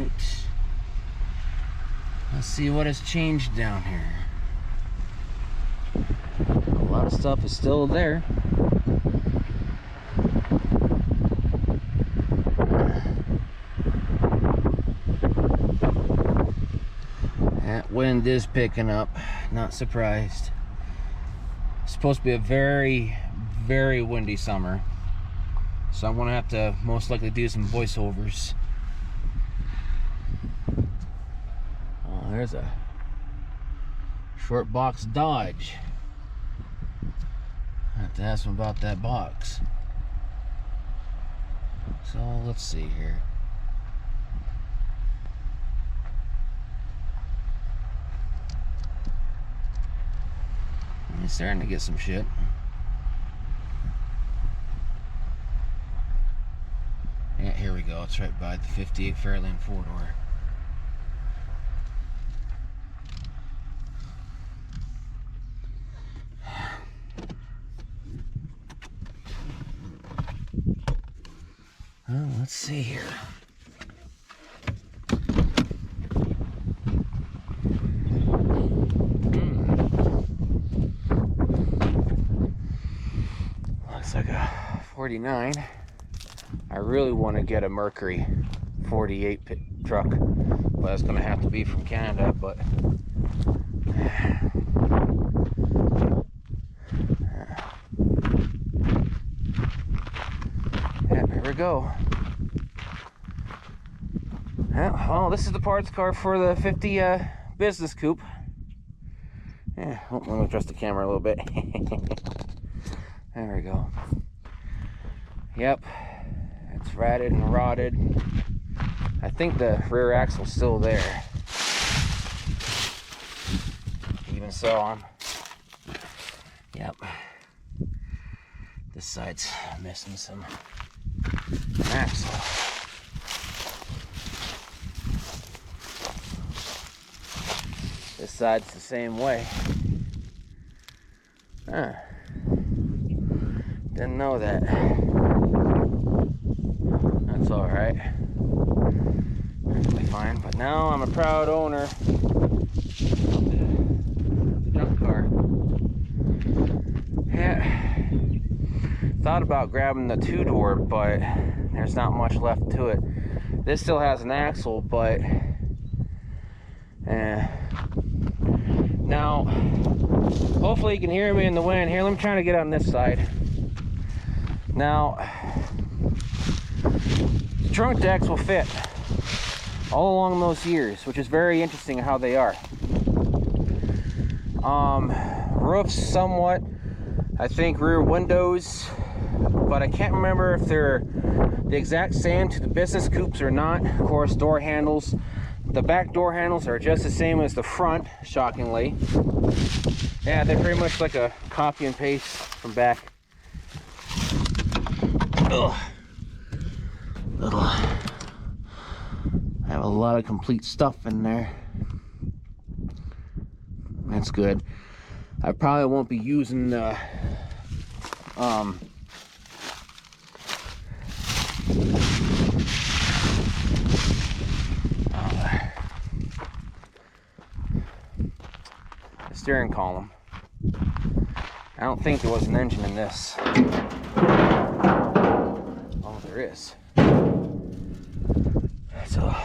Oops. Let's see what has changed down here. A lot of stuff is still there. That wind is picking up, not surprised. It's supposed to be a very, very windy summer. So I'm gonna have to most likely do some voiceovers. Oh, there's a short box Dodge. I have to ask him about that box. So let's see here. He's starting to get some shit. Yeah, here we go. It's right by the 58 Fairlane four-door. Well, let's see here. Looks like a 49. I really want to get a Mercury 48 truck, but that's going to have to be from Canada. But yeah, here we go. Yeah, well, this is the parts car for the 50 Business Coupe. Yeah, oh, let me adjust the camera a little bit. There we go. Yep, it's ratted and rotted. I think the rear axle's still there. Even so, yep. This side's missing some axle. This side's the same way. Huh. Didn't know that. That's alright. Perfectly fine. But now I'm a proud owner of the junk car. Yeah. Thought about grabbing the two-door, but there's not much left to it. This still has an axle, but now hopefully you can hear me in the wind. Here, let me try to get on this side. Now, the trunk decks will fit all along those years, which is very interesting how they are. Roofs somewhat, I think rear windows, but I can't remember if they're the exact same to the Business Coupes or not. Of course, door handles, the back door handles are just the same as the front, shockingly. Yeah, they're pretty much like a copy and paste from back. Ugh. I have a lot of complete stuff in there. That's good. I probably won't be using the steering column. I don't think there was an engine in this. Oh, there is. It's a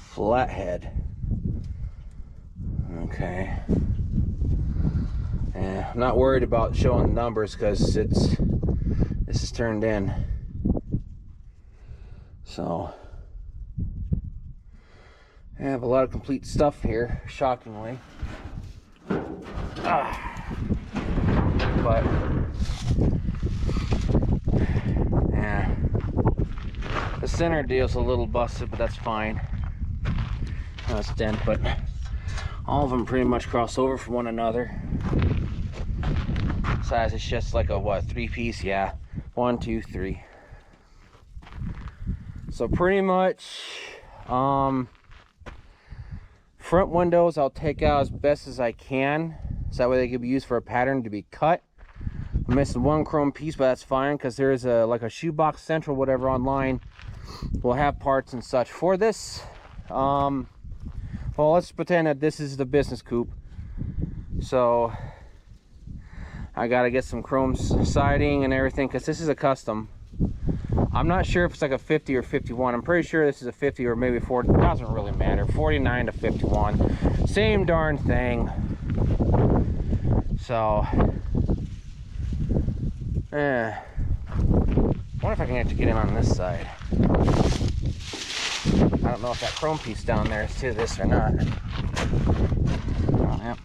flathead. Okay. Yeah, I'm not worried about showing numbers because this is turned in. So I have a lot of complete stuff here, shockingly. But yeah, the center deal's a little busted, but that's fine. No, it's dent, but all of them pretty much cross over from one another. Size is just like a what, 3-piece? Yeah, 1, 2, 3. So pretty much front windows I'll take out as best as I can, so that way they can be used for a pattern to be cut. I'm missing one chrome piece, but that's fine because there is like a Shoebox Central whatever online will have parts and such for this. Well, let's pretend that this is the Business Coupe. So I gotta get some chrome siding and everything, because this is a custom. I'm not sure if it's like a 50 or 51. I'm pretty sure this is a 50 or maybe 40. Doesn't really matter. 49 to 51. Same darn thing. So, I wonder if I can actually get in on this side. I don't know if that chrome piece down there is to this or not. Oh, yep.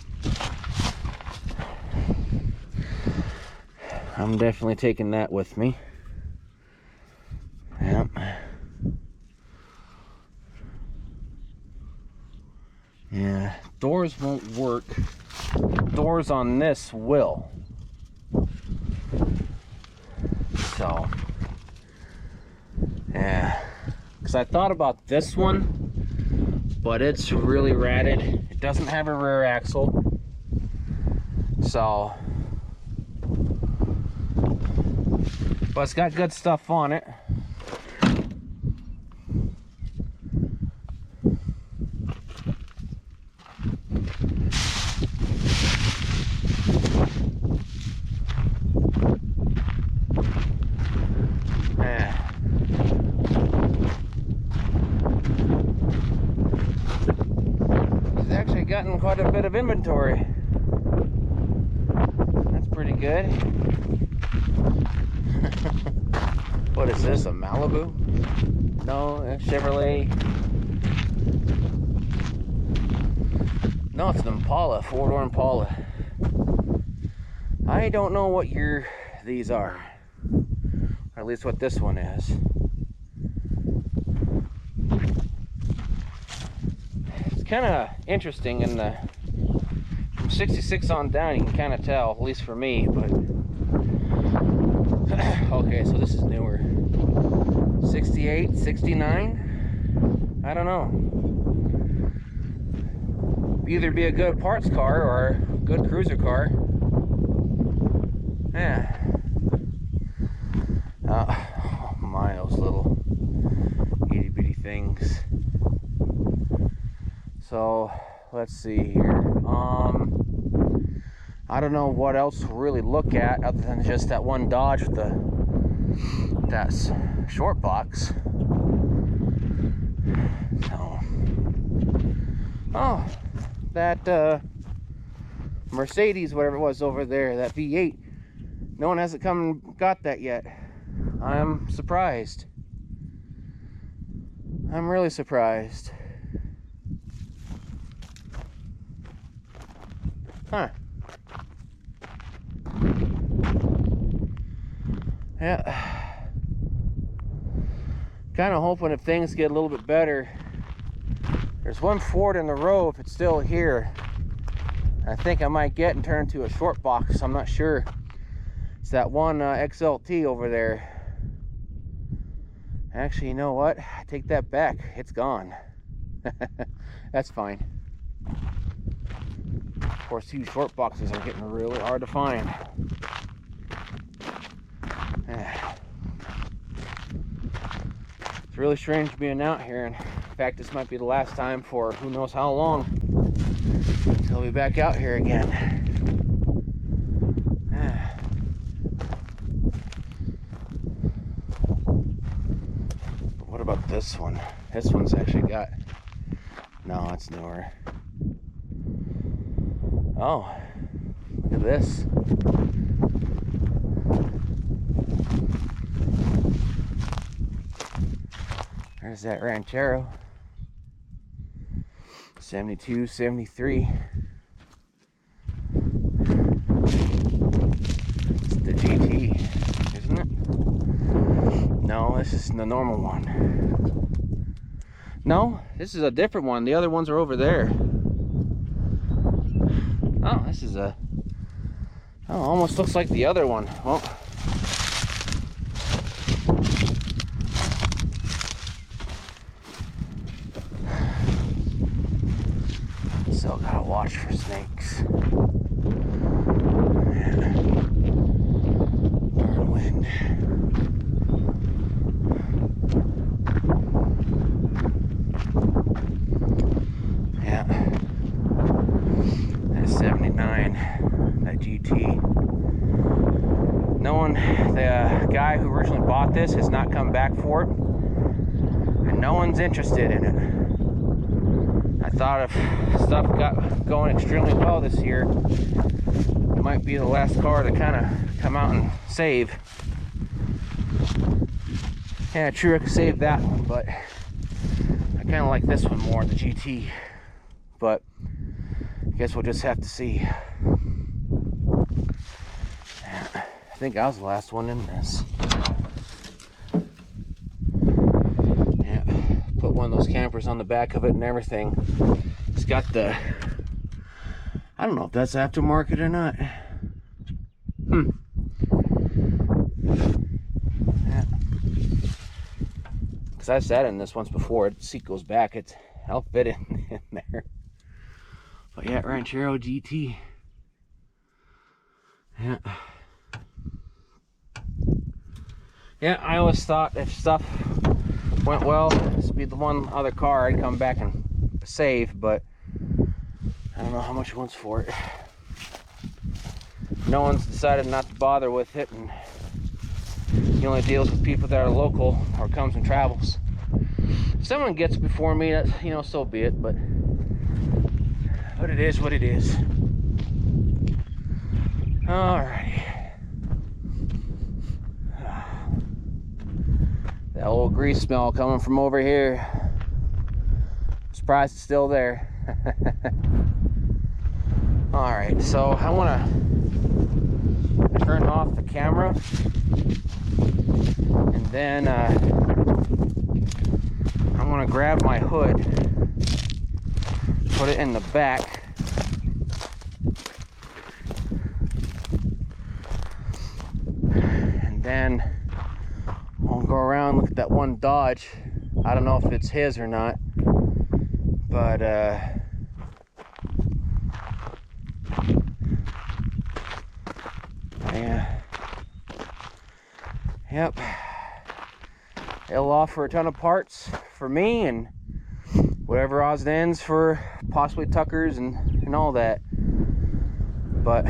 I'm definitely taking that with me. Yep. Yeah, doors won't work. Doors on this will. So, yeah. Because I thought about this one, but it's really ratted. It doesn't have a rear axle. So, but it's got good stuff on it. Gotten quite a bit of inventory. That's pretty good. What is this, a Malibu? No, a Chevrolet. No, it's an Impala, four-door Impala. I don't know what year these are, or at least what this one is. Kind of interesting in the from 66 on down. You can kind of tell, at least for me. But okay, so this is newer. 68, 69. I don't know. Either be a good parts car or a good cruiser car. Yeah. Oh, Miles, little itty bitty things. So let's see here. I don't know what else to really look at other than just that one Dodge with that short box. So, oh, that Mercedes, whatever it was over there, that V8. No one hasn't come and got that yet. I'm surprised. I'm really surprised. Huh. Yeah. Kind of hoping if things get a little bit better. There's one Ford in the row if it's still here. I think I might get and turn to a short box. I'm not sure. It's that one XLT over there. Actually, you know what? I take that back. It's gone. That's fine. Of course, these short boxes are getting really hard to find. It's really strange being out here, and in fact, this might be the last time for who knows how long until we'll be back out here again. But what about this one? This one's actually got... No, it's newer. Oh, look at this. There's that Ranchero. 72, 73. It's the GT, isn't it? No, this is the normal one. No, this is a different one. The other ones are over there. Oh, this is a... Oh, almost looks like the other one. Well, still gotta watch for snakes. Darn wind. guy who originally bought this has not come back for it, and no one's interested in it. I thought if stuff got going extremely well this year, it might be the last car to kind of come out and save. Yeah, true, I could save that one, but I kind of like this one more, the GT. But I guess we'll just have to see. I think I was the last one in this. Yeah, put one of those campers on the back of it and everything. It's got the, I don't know if that's aftermarket or not. Yeah. Because I've sat in this once before. The seat goes back. I'll fit in there. But yeah, Ranchero GT. Yeah. Yeah, I always thought if stuff went well, this would be the one other car I'd come back and save, but I don't know how much it wants for it. No one's decided not to bother with it, and he only deals with people that are local or comes and travels. If someone gets before me, that's, you know, so be it, but it is what it is. Alrighty. That old grease smell coming from over here. I'm surprised it's still there. Alright, so I want to turn off the camera, and then I want to grab my hood, put it in the back, and then I'll go around, look at that one Dodge. I don't know if it's his or not, but yeah, yep, it'll offer a ton of parts for me and whatever odds and ends for possibly Tuckers and all that. But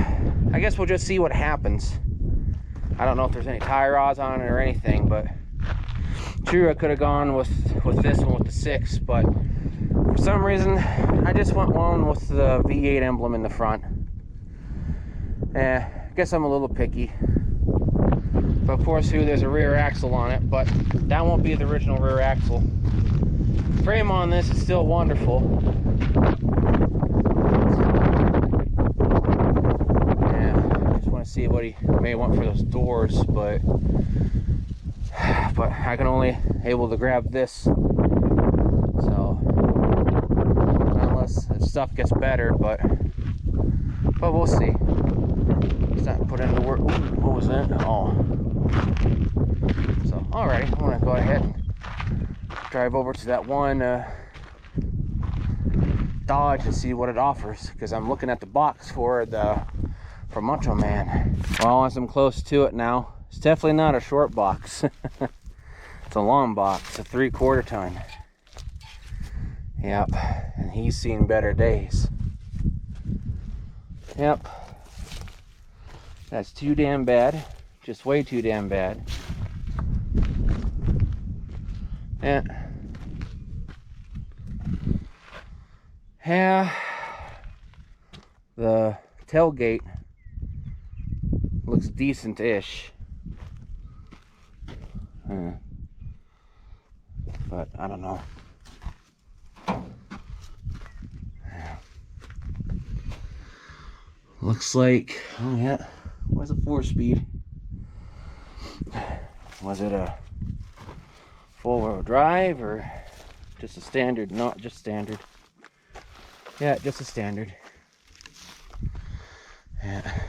I guess we'll just see what happens. I don't know if there's any tire rods on it or anything, but true, I could have gone with this one with the 6, but for some reason I just want one with the V8 emblem in the front. I guess I'm a little picky. But of course, there's a rear axle on it, but that won't be the original rear axle. Frame on this is still wonderful. See what he may want for those doors, but I can only able to grab this, so unless if stuff gets better, but we'll see. It's not put into work. Ooh, what was that? Oh, so alrighty, I'm gonna go ahead and drive over to that one Dodge and see what it offers, because I'm looking at the box for Macho Man. Well, as I'm close to it now, it's definitely not a short box. It's a long box, a 3/4 ton. Yep, and he's seen better days. Yep, that's too damn bad, just way too damn bad. Yeah, the tailgate looks decent-ish, but I don't know. Looks like, oh yeah, was a 4-speed. Was it a 4-wheel drive or just a standard? Not just standard. Yeah, just a standard. Yeah.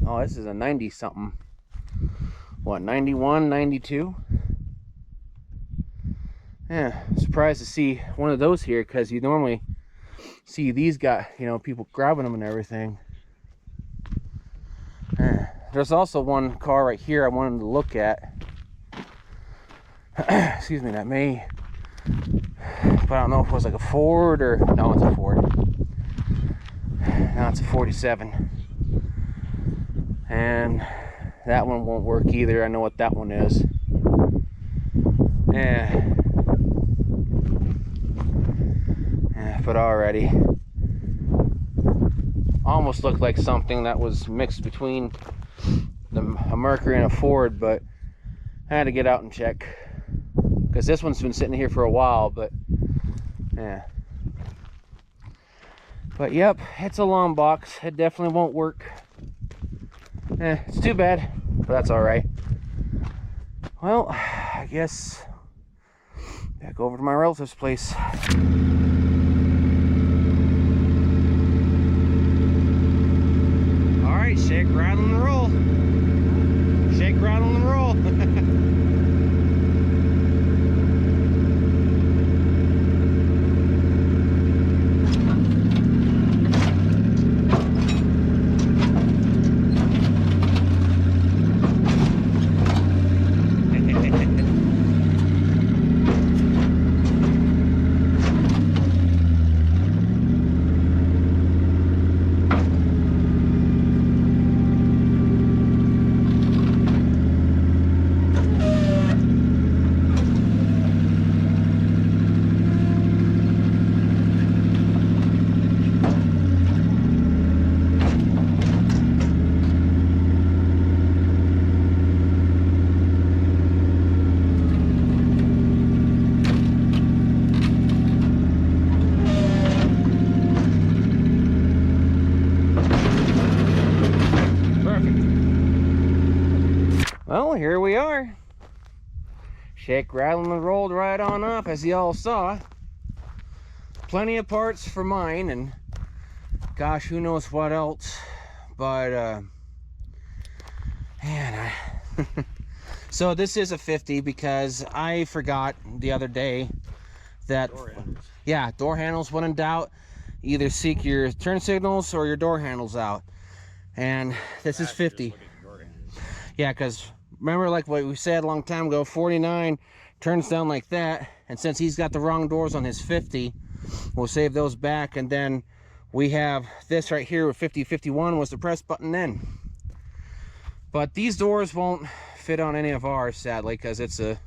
Oh, this is a 90 something. What, 91, 92? Yeah, surprised to see one of those here, because you normally see these got, you know, people grabbing them and everything. There's also one car right here I wanted to look at. Excuse me, that may, but I don't know if it was like a Ford or, no, it's a Ford. No, it's a 47. And that one won't work either. I know what that one is. Yeah. But already, almost looked like something that was mixed between a Mercury and a Ford, but I had to get out and check because this one's been sitting here for a while. But yeah, but yep, it's a long box. It definitely won't work. It's too bad, but that's all right. Well, I guess back over to my relative's place. All right, shake, rattle, and roll. Shake, rattle, and roll. Well, here we are. Shake, rattle, and rolled right on up, as you all saw. Plenty of parts for mine, and gosh, who knows what else. But, man, so this is a 50 because I forgot the other day that, yeah, door handles, when in doubt, either seek your turn signals or your door handles out. And this is 50. Yeah, because remember, like what we said a long time ago, 49 turns down like that, and since he's got the wrong doors on his 50, we'll save those back. And then we have this right here with 5051 was the press button then. But these doors won't fit on any of ours, sadly, because it's a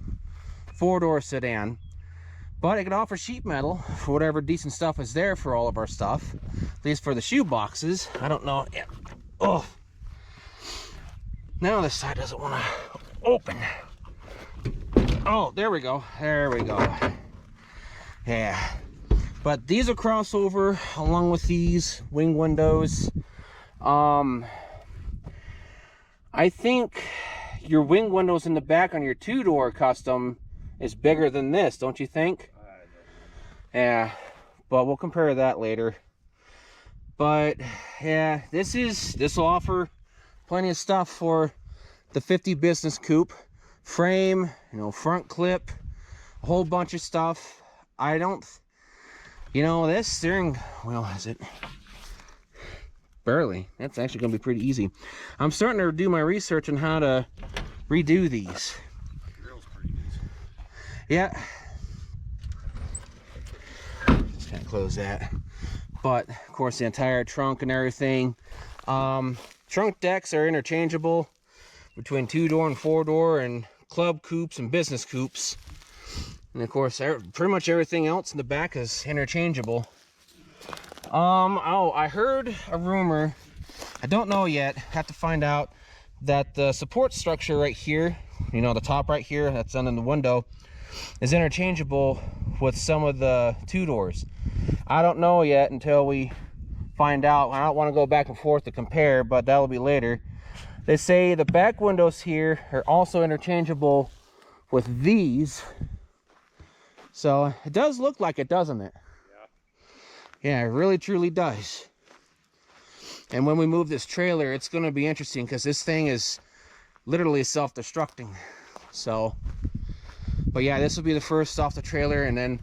4-door sedan. But it can offer sheet metal for whatever decent stuff is there for all of our stuff, at least for the shoe boxes. I don't know. Yeah. Oh, now this side doesn't want to open. Oh, there we go. There we go. Yeah. But these are crossover along with these wing windows. I think your wing windows in the back on your 2-door custom is bigger than this, don't you think? Yeah, but we'll compare that later. But yeah, this will offer plenty of stuff for the 50 Business Coupe. Frame, front clip, a whole bunch of stuff. I don't, this steering wheel, is it? Barely. That's actually going to be pretty easy. I'm starting to do my research on how to redo these. Yeah. Just kind of close that. But, of course, the entire trunk and everything. Trunk decks are interchangeable between 2-door and 4-door and club coupes and business coupes. And, of course, pretty much everything else in the back is interchangeable. Oh, I heard a rumor. I don't know yet. Have to find out that the support structure right here, the top right here, that's under the window, is interchangeable with some of the 2-doors. I don't know yet until we find out. I don't want to go back and forth to compare, but that'll be later. They say the back windows here are also interchangeable with these. So it does look like it, doesn't it? Yeah, it really truly does. And when we move this trailer, it's going to be interesting because this thing is literally self-destructing. So, but yeah, this will be the first off the trailer, and then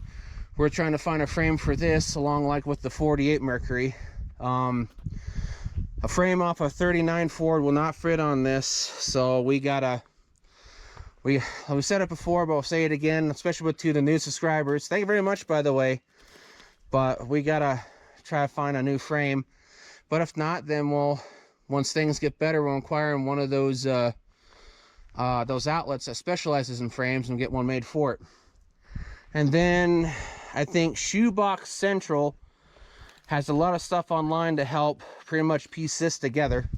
we're trying to find a frame for this, along like with the 48 Mercury. A frame off a 39 Ford will not fit on this, so we gotta. We said it before, but we'll say it again, especially to the new subscribers. Thank you very much, by the way. But we gotta try to find a new frame. But if not, then once things get better, we'll inquire in one of those those outlets that specializes in frames and get one made for it. And then I think Shoebox Central has a lot of stuff online to help pretty much piece this together.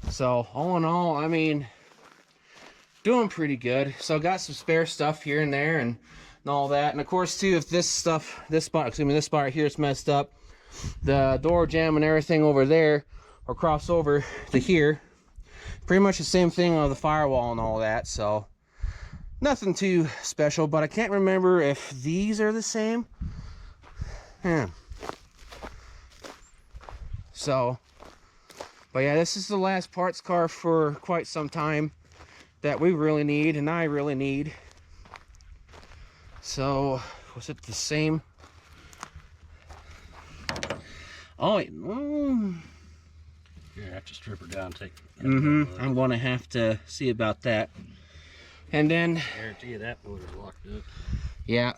So all in all, I mean, doing pretty good. So got some spare stuff here and there and all that. And of course too, if this spot right here is messed up, the door jamb and everything over there or cross over to here, pretty much the same thing on the firewall and all that. So nothing too special, but I can't remember if these are the same. So, but yeah, this is the last parts car for quite some time that we really need, and I really need. So, was it the same? Oh, you're gonna have to strip her down, take. I'm gonna have to see about that. And then, I guarantee you that motor's locked up. Yeah.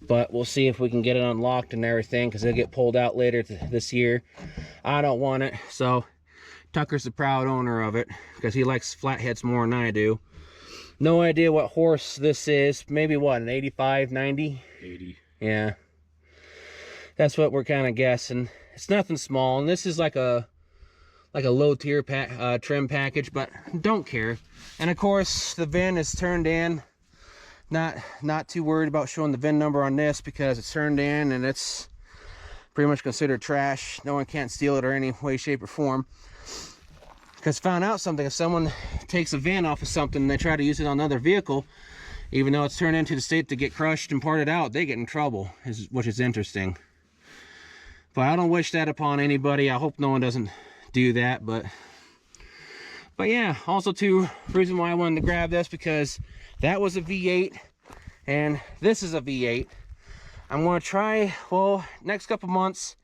But we'll see if we can get it unlocked and everything, because it'll get pulled out later this year. I don't want it, so Tucker's the proud owner of it, because he likes flatheads more than I do. No idea what horse this is. Maybe what, an 85, 90? 80. Yeah. That's what we're kind of guessing. It's nothing small, and this is like a low tier trim package, but don't care. And of course, the VIN is turned in. Not too worried about showing the VIN number on this, because it's turned in and it's pretty much considered trash. No one can't steal it or any way, shape, or form. Because found out something, if someone takes a VIN off of something and they try to use it on another vehicle, even though it's turned into the state to get crushed and parted out, they get in trouble, which is interesting. But I don't wish that upon anybody. I hope no one doesn't do that. But yeah, also too, reason why I wanted to grab this, because that was a V8 and this is a V8. I'm going to try, well, next couple months,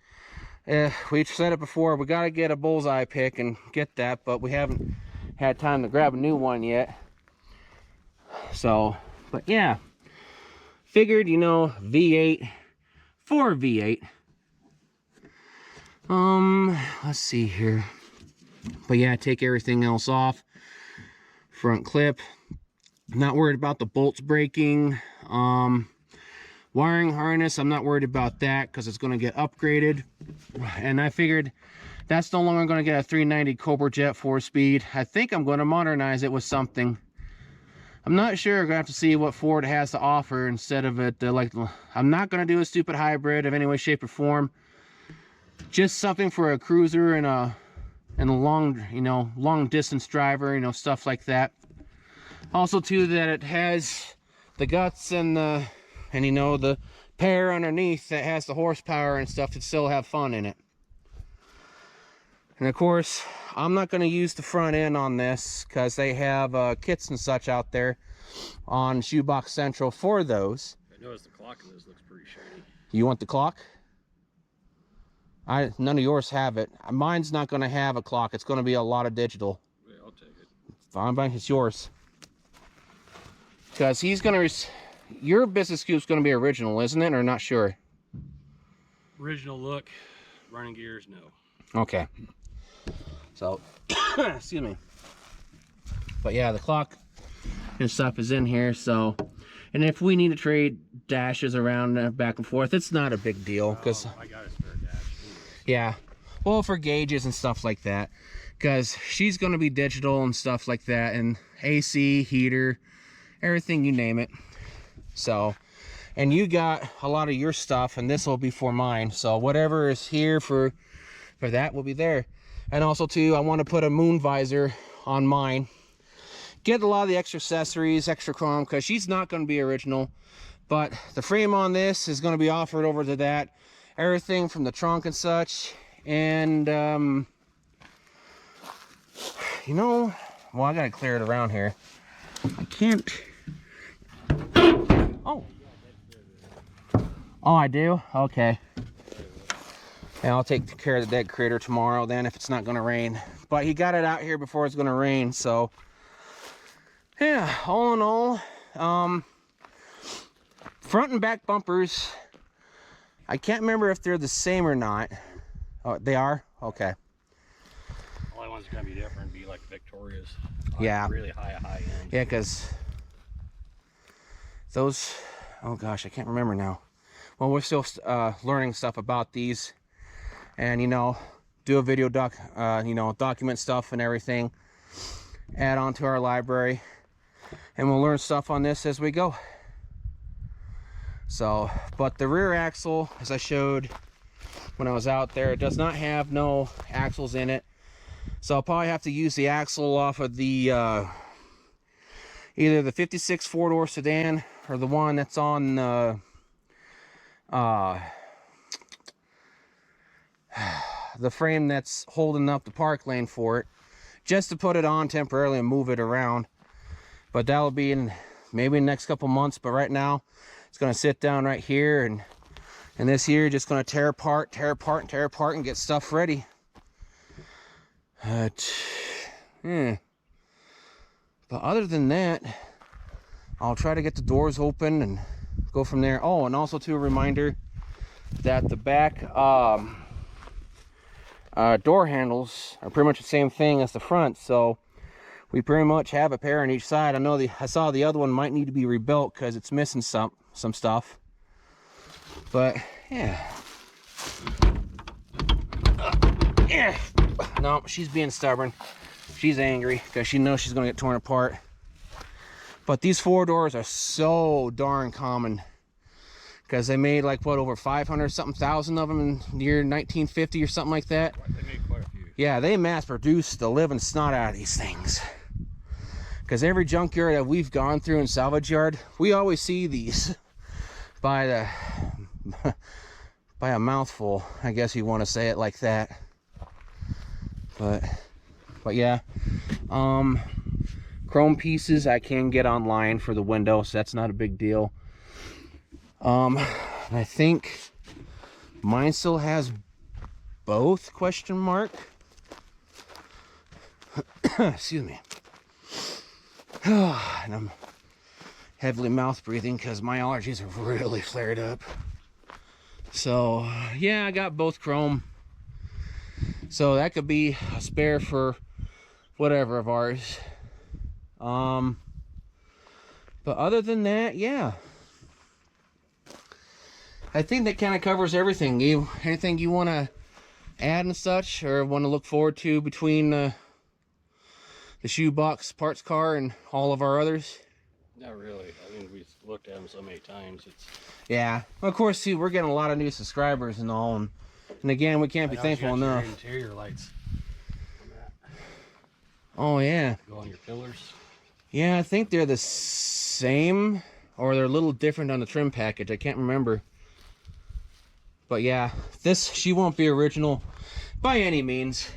we said it before, we got to get a bullseye pick and get that, but we haven't had time to grab a new one yet. So, but yeah, figured, you know, V8 for V8. Let's see here. But yeah, take everything else off. Front clip. Not worried about the bolts breaking. Wiring harness, I'm not worried about that because it's going to get upgraded. And I figured that's no longer going to get a 390 Cobra Jet 4-speed. I think I'm going to modernize it with something. I'm not sure. I'm going to have to see what Ford has to offer instead of it. I'm not going to do a stupid hybrid of any way, shape, or form. Just something for a cruiser and a long, you know, long distance driver, you know, stuff like that. Also too, that it has the guts and you know, the pair underneath that has the horsepower and stuff to still have fun in it. And of course, I'm not going to use the front end on this because they have kits and such out there on Shoebox Central for those. I noticed the clock in this looks pretty shiny. You want the clock? None of yours have it. Mine's not going to have a clock. It's going to be a lot of digital. Yeah, I'll take it. Fine, but it's yours. Because he's going to... Your Business Coupe's going to be original, isn't it? Or not sure? Original look. Running gears, no. Okay. So, excuse me. But yeah, the clock and stuff is in here. So, and if we need to trade dashes around back and forth, it's not a big deal. Because I got a spare dash. Yeah. Well, for gauges and stuff like that. Because she's going to be digital and stuff like that. And AC, heater, everything, you name it. So, and you got a lot of your stuff, and this will be for mine. So whatever is here for that will be there. And also too, I want to put a moon visor on mine. Get a lot of the extra accessories, extra chrome, because she's not going to be original. But the frame on this is going to be offered over to that. Everything from the trunk and such. And, you know, well, I got to clear it around here. I can't... Oh, I do? Okay. And I'll take care of the dead critter tomorrow then if it's not going to rain. But he got it out here before it's going to rain, so... Yeah, all in all, front and back bumpers, I can't remember if they're the same or not. Oh, they are? Okay. All I want is it's gonna be different. Be like Victoria's. Yeah. Really high end. Yeah, because those, oh gosh, I can't remember now. Well, we're still learning stuff about these, and you know, do a video document stuff and everything, add on to our library, and we'll learn stuff on this as we go. So, but the rear axle, as I showed when I was out there, it does not have no axles in it. So I'll probably have to use the axle off of the either the 56 four-door sedan or the one that's on the frame that's holding up the park lane for it, just to put it on temporarily and move it around. But that'll be in maybe the next couple months. But right now it's going to sit down right here, and this here just going to tear apart and get stuff ready. But other than that, I'll try to get the doors open and go from there. Oh, and also too, a reminder that the back door handles are pretty much the same thing as the front, so we pretty much have a pair on each side. I saw the other one might need to be rebuilt because it's missing some stuff. But yeah. No, she's being stubborn. She's angry because she knows she's going to get torn apart. But these four doors are so darn common, because they made like what, over 500 something thousand of them in the year 1950 or something like that. They made quite a few. Yeah, they mass produced the living snot out of these things. Because every junkyard that we've gone through and salvage yard, we always see these by a mouthful, I guess you want to say it like that. But yeah, chrome pieces I can get online for the window, so that's not a big deal. I think mine still has both, question mark. Excuse me. And I'm heavily mouth breathing because my allergies have really flared up. So yeah, I got both chrome, so that could be a spare for whatever of ours. But other than that, yeah, I think that kind of covers everything. Anything you want to add and such, or want to look forward to between the Shoebox parts car and all of our others? Not really. I mean, we've looked at them so many times. Yeah. Well, of course, see, we're getting a lot of new subscribers and all, and again, we can't be thankful enough. Interior lights. Oh yeah. Go on your pillars. Yeah, I think they're the same, or they're a little different on the trim package. I can't remember. But yeah, she won't be original by any means.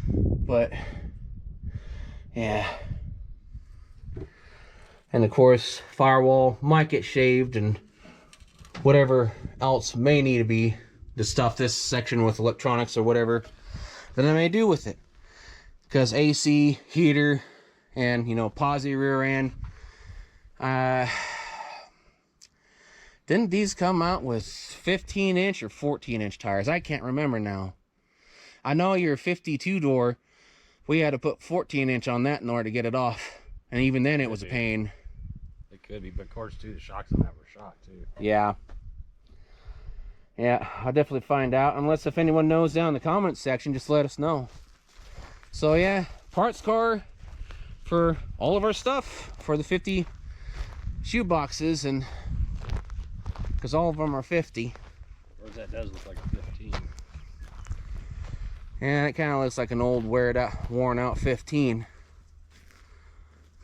But yeah. And of course, firewall might get shaved and whatever else may need to be to stuff this section with electronics or whatever that I may do with it. Because AC, heater, and, you know, posi rear end. Didn't these come out with 15-inch or 14-inch tires? I can't remember now. I know your 52 door, we had to put 14-inch on that in order to get it off. And even then it was a pain. It could be, but of course too, the shocks on that were shot too. Yeah. Yeah, I'll definitely find out. Unless if anyone knows down in the comments section, just let us know. So yeah, parts car for all of our stuff for the 50 shoe boxes, and because all of them are 50. Or that does look like a 15. And it kind of looks like an old worn out 15.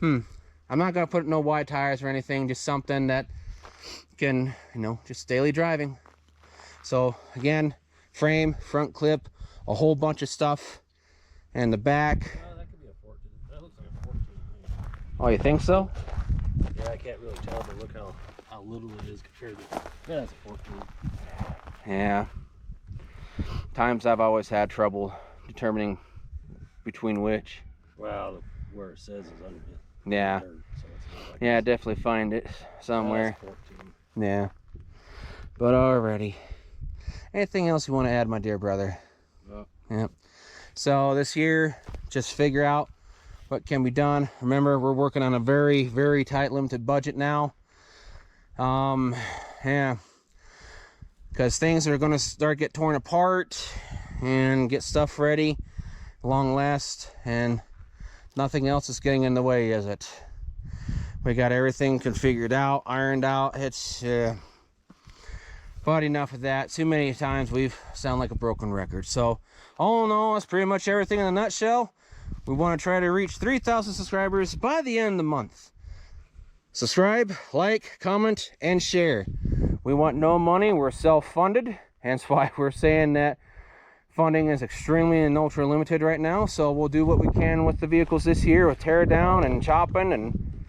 I'm not gonna put no wide tires or anything, just something that can, you know, just daily driving. So again, frame, front clip, a whole bunch of stuff, and the back. That could be a 14. That looks like a 14. Oh, you think so? Yeah, I can't really tell, but look how little it is compared to. Yeah, that's a 14. Yeah. Times I've always had trouble determining between which. Well, where it says is under it. Yeah. So it's like Yeah, definitely find it somewhere. That's 14. Yeah. But alrighty. Anything else you want to add, my dear brother? No. Yep. So this year, just figure out what can be done. Remember, we're working on a very, very tight, limited budget now. Yeah, because things are going to start get torn apart and get stuff ready long last, and nothing else is getting in the way, is it? We got everything configured out, ironed out. It's but enough of that. Too many times we've sound like a broken record. So all in all, that's pretty much everything in a nutshell. We want to try to reach 3,000 subscribers by the end of the month. Subscribe, like, comment, and share. We want no money. We're self-funded, hence why we're saying that funding is extremely and ultra limited right now. So we'll do what we can with the vehicles this year, with tear down and chopping and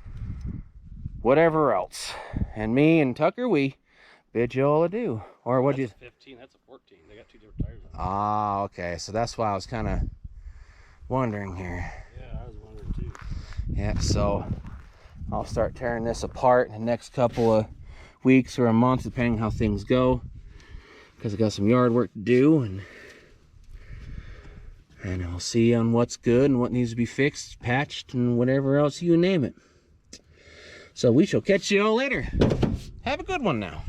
whatever else. And me and Tucker, we bid you all adieu. Or what do you? 15. That's a 14. They got 2 different tires on it. Ah, okay. So that's why I was kind of wondering here. Yeah, I was wondering too. Yeah. So I'll start tearing this apart in the next couple of weeks or a month, depending how things go, because I got some yard work to do, and I'll see on what's good and what needs to be fixed, patched, and whatever else, you name it. So we shall catch you all later. Have a good one now.